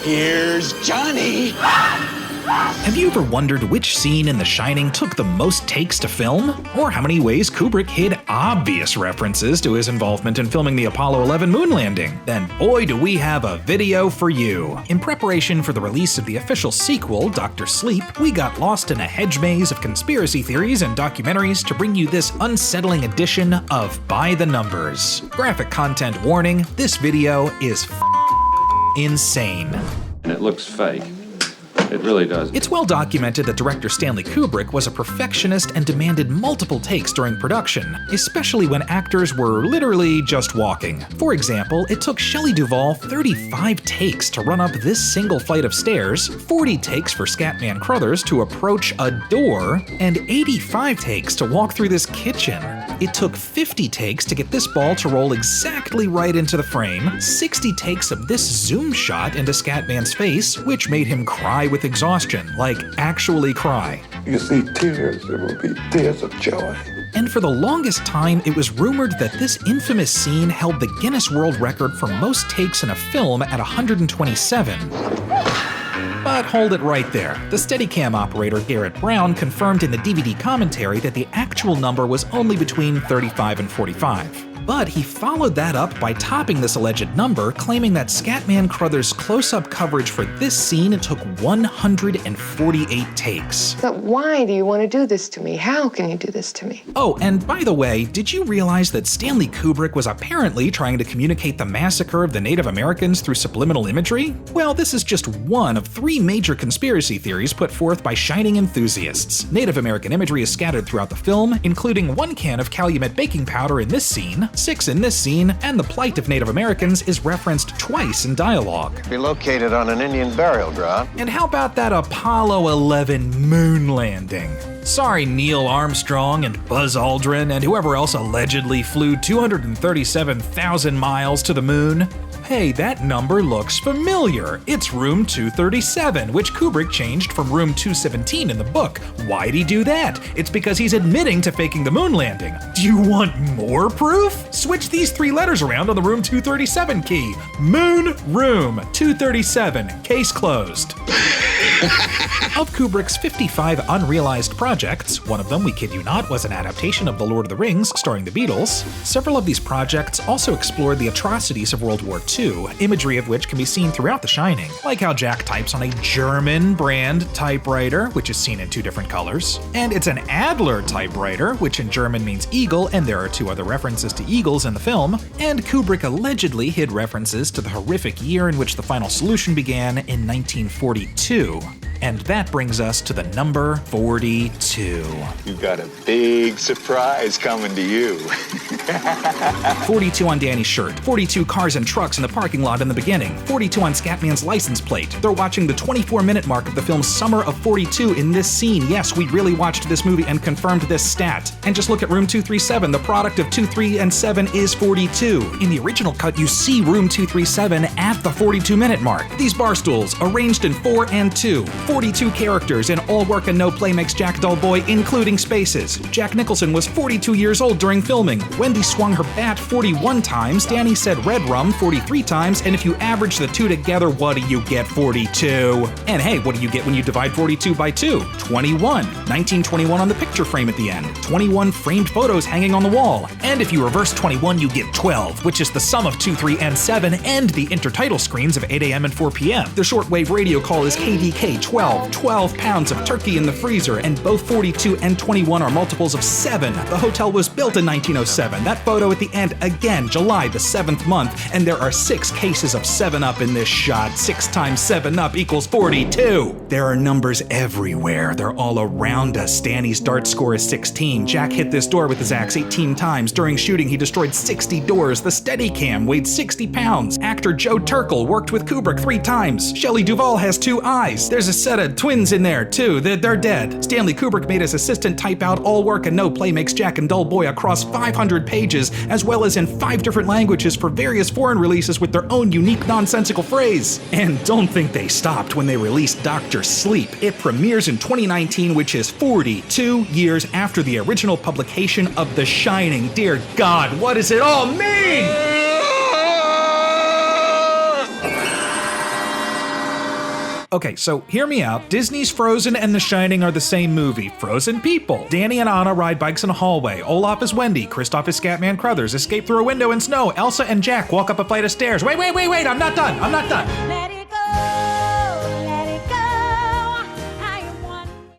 Here's Johnny. Have you ever wondered which scene in The Shining took the most takes to film? Or how many ways Kubrick hid obvious references to his involvement in filming the Apollo 11 moon landing? Then boy do we have a video for you. In preparation for the release of the official sequel, Dr. Sleep, we got lost in a hedge maze of conspiracy theories and documentaries to bring you this unsettling edition of By the Numbers. Graphic content warning, this video is insane. And it looks fake. It really does. It's well documented that director Stanley Kubrick was a perfectionist and demanded multiple takes during production, especially when actors were literally just walking. For example, it took Shelley Duvall 35 takes to run up this single flight of stairs, 40 takes for Scatman Crothers to approach a door, and 85 takes to walk through this kitchen. It took 50 takes to get this ball to roll exactly right into the frame, 60 takes of this zoom shot into Scatman's face, which made him cry with exhaustion, like actually cry. You see tears, there will be tears of joy. And for the longest time, it was rumored that this infamous scene held the Guinness World Record for most takes in a film at 127. But hold it right there. The Steadicam operator Garrett Brown confirmed in the DVD commentary that the actual number was only between 35 and 45. But he followed that up by topping this alleged number, claiming that Scatman Crothers' close-up coverage for this scene took 148 takes. But why do you want to do this to me? How can you do this to me? Oh, and by the way, did you realize that Stanley Kubrick was apparently trying to communicate the massacre of the Native Americans through subliminal imagery? Well, this is just one of 3 major conspiracy theories put forth by Shining enthusiasts. Native American imagery is scattered throughout the film, including 1 can of Calumet baking powder in this scene, 6 in this scene, and the plight of Native Americans is referenced twice in dialogue. Be located on an Indian burial ground. And how about that Apollo 11 moon landing? Sorry, Neil Armstrong and Buzz Aldrin and whoever else allegedly flew 237,000 miles to the moon. Hey, that number looks familiar. It's room 237, which Kubrick changed from room 217 in the book. Why'd he do that? It's because he's admitting to faking the moon landing. Do you want more proof? Switch these 3 letters around on the room 237 key. Moon room 237, case closed. Of Kubrick's 55 unrealized projects, one of them, we kid you not, was an adaptation of The Lord of the Rings starring the Beatles. Several of these projects also explored the atrocities of World War II, imagery of which can be seen throughout The Shining, like how Jack types on a German brand typewriter, which is seen in 2 different colors, and it's an Adler typewriter, which in German means eagle, and there are 2 other references to eagles in the film, and Kubrick allegedly hid references to the horrific year in which The Final Solution began in 1942. And that brings us to the number 42. You've got a big surprise coming to you. 42 on Danny's shirt, 42 cars and trucks in the parking lot in the beginning, 42 on Scatman's license plate. They're watching the 24-minute mark of the film Summer of 42 in this scene. Yes, we really watched this movie and confirmed this stat. And just look at room 237. The product of 2, 3, and 7 is 42. In the original cut, you see room 237 at the 42-minute mark. These bar stools, arranged in 4 and 2. 42 characters, and all work and no play makes Jack a dull boy, including spaces. Jack Nicholson was 42 years old during filming. Wendy swung her bat 41 times, Danny said red rum 43 times, and if you average the 2 together, what do you get? 42. And hey, what do you get when you divide 42 by 2? 21. 1921 on the picture frame at the end. 21 framed photos hanging on the wall. And if you reverse 21, you get 12, which is the sum of 2, 3, and 7, and the intertitle screens of 8 a.m. and 4 p.m. The shortwave radio call is KDK 12. 12 pounds of turkey in the freezer, and both 42 and 21 are multiples of 7. The hotel was built in 1907. That photo at the end, again, July the 7th month, and there are 6 cases of 7-Up in this shot. 6 times 7-Up equals 42. There are numbers everywhere. They're all around us. Danny's dart score is 16. Jack hit this door with his axe 18 times. During shooting, he destroyed 60 doors. The Steadicam weighed 60 pounds. Actor Joe Turkel worked with Kubrick 3 times. Shelley Duvall has 2 eyes. There's a set of twins in there, too. They're dead. Stanley Kubrick made his assistant type out all work and no play makes Jack and dull boy across 500 pages, as well as in 5 different languages for various foreign releases with their own unique nonsensical phrase. And don't think they stopped when they released Dr. Sleep. It premieres in 2019, which is 42 years after the original publication of The Shining. Dear God, what does it all mean? ! ! 「 ! ! 」 ! 」 ! 」 ! 」 ! 」 ! 」 ! 」 ! 」 ! 」 ! 」 ! 」 ! 」 ! 」 ! 」 ! 」 ! 」 ! 」 ! 」 ! 」 ! Q. Okay, so hear me out. Disney's Frozen and The Shining are the same movie. Frozen people. Danny and Anna ride bikes in a hallway. Olaf is Wendy. Kristoff is Scatman Crothers. Escape through a window in snow. Elsa and Jack walk up a flight of stairs. Wait, I'm not done.